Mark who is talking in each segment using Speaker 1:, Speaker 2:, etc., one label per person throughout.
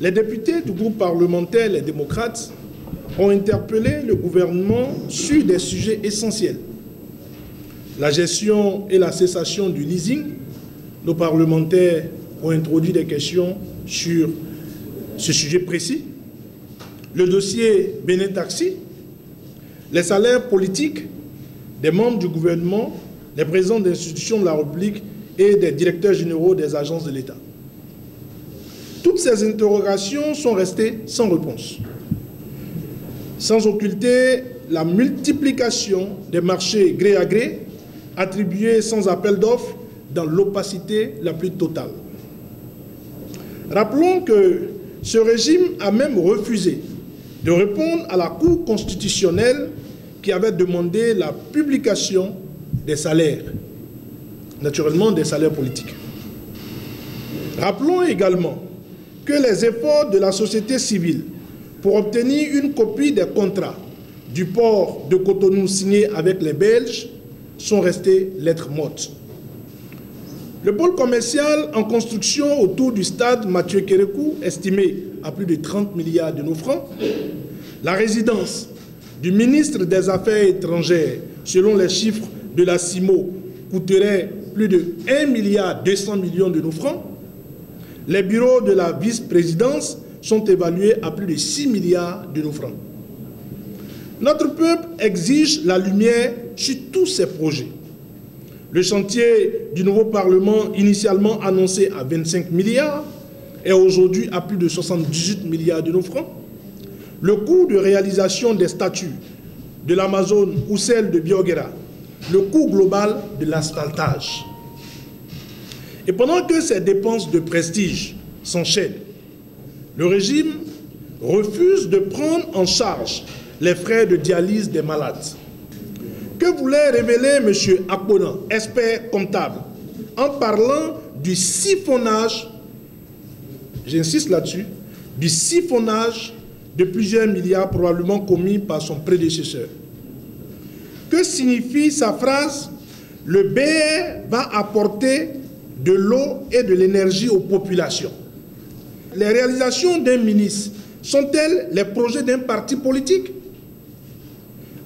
Speaker 1: les députés du groupe parlementaire Les Démocrates ont interpellé le gouvernement sur des sujets essentiels. La gestion et la cessation du leasing. Nos parlementaires ont introduit des questions sur ce sujet précis. Le dossier Bénin Taxi, les salaires politiques des membres du gouvernement, des présidents d'institutions de la République et des directeurs généraux des agences de l'État. Toutes ces interrogations sont restées sans réponse, sans occulter la multiplication des marchés gré à gré, attribués sans appel d'offres dans l'opacité la plus totale. Rappelons que ce régime a même refusé de répondre à la Cour constitutionnelle qui avait demandé la publication des salaires, naturellement des salaires politiques. Rappelons également que les efforts de la société civile pour obtenir une copie des contrats du port de Cotonou signés avec les Belges sont restés lettres mortes. Le pôle commercial en construction autour du stade Mathieu Kérékou, estimé à plus de 30 milliards de nos francs, la résidence du ministre des Affaires étrangères, selon les chiffres de la CIMO, coûterait plus de 1,2 milliard de nos francs. Les bureaux de la vice-présidence sont évalués à plus de 6 milliards de nos francs. Notre peuple exige la lumière sur tous ces projets. Le chantier du nouveau Parlement, initialement annoncé à 25 milliards, est aujourd'hui à plus de 78 milliards de nos francs. Le coût de réalisation des statues de l'Amazone ou celle de Bioguera, le coût global de l'asphaltage. Et pendant que ces dépenses de prestige s'enchaînent, le régime refuse de prendre en charge les frais de dialyse des malades. Que voulait révéler M. Akpona, expert comptable, en parlant du siphonnage, j'insiste là-dessus, du siphonnage de plusieurs milliards probablement commis par son prédécesseur? Que signifie sa phrase « Le BR va apporter de l'eau et de l'énergie aux populations ». Les réalisations d'un ministre sont-elles les projets d'un parti politique?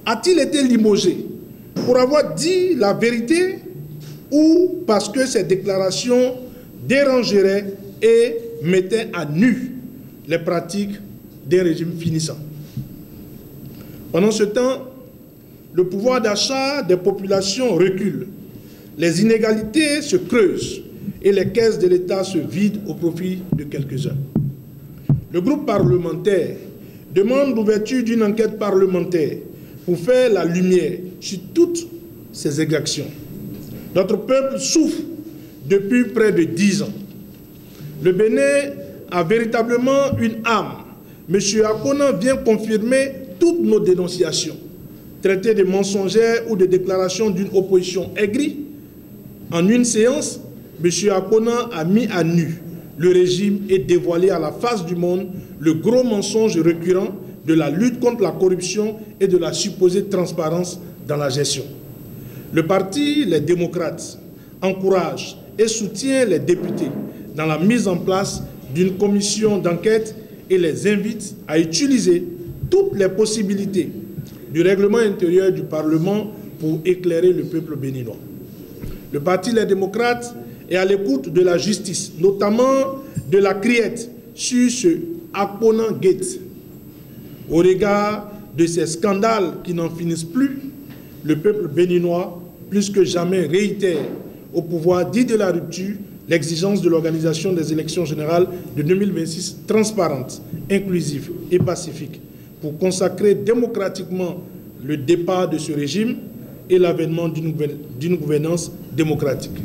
Speaker 1: A-t-il été limogé pour avoir dit la vérité ou parce que ces déclarations dérangeraient et mettaient à nu les pratiques d'un régime finissant? Pendant ce temps, le pouvoir d'achat des populations recule, les inégalités se creusent et les caisses de l'État se vident au profit de quelques-uns. Le groupe parlementaire demande l'ouverture d'une enquête parlementaire pour faire la lumière sur toutes ces exactions. Notre peuple souffre depuis près de 10 ans. Le Bénin a véritablement une âme. M. Akpona vient confirmer toutes nos dénonciations, traitées de mensongères ou de déclarations d'une opposition aigrie. En une séance, M. Akpona a mis à nu le régime et dévoilé à la face du monde le gros mensonge récurrent de la lutte contre la corruption et de la supposée transparence dans la gestion. Le parti Les Démocrates encourage et soutient les députés dans la mise en place d'une commission d'enquête et les invite à utiliser toutes les possibilités du règlement intérieur du Parlement pour éclairer le peuple béninois. Le parti Les Démocrates est à l'écoute de la justice, notamment de la criette sur ce Akpona Gate. Au regard de ces scandales qui n'en finissent plus, le peuple béninois, plus que jamais, réitère au pouvoir dit de la rupture l'exigence de l'organisation des élections générales de 2026 transparentes, inclusives et pacifiques pour consacrer démocratiquement le départ de ce régime et l'avènement d'une gouvernance démocratique.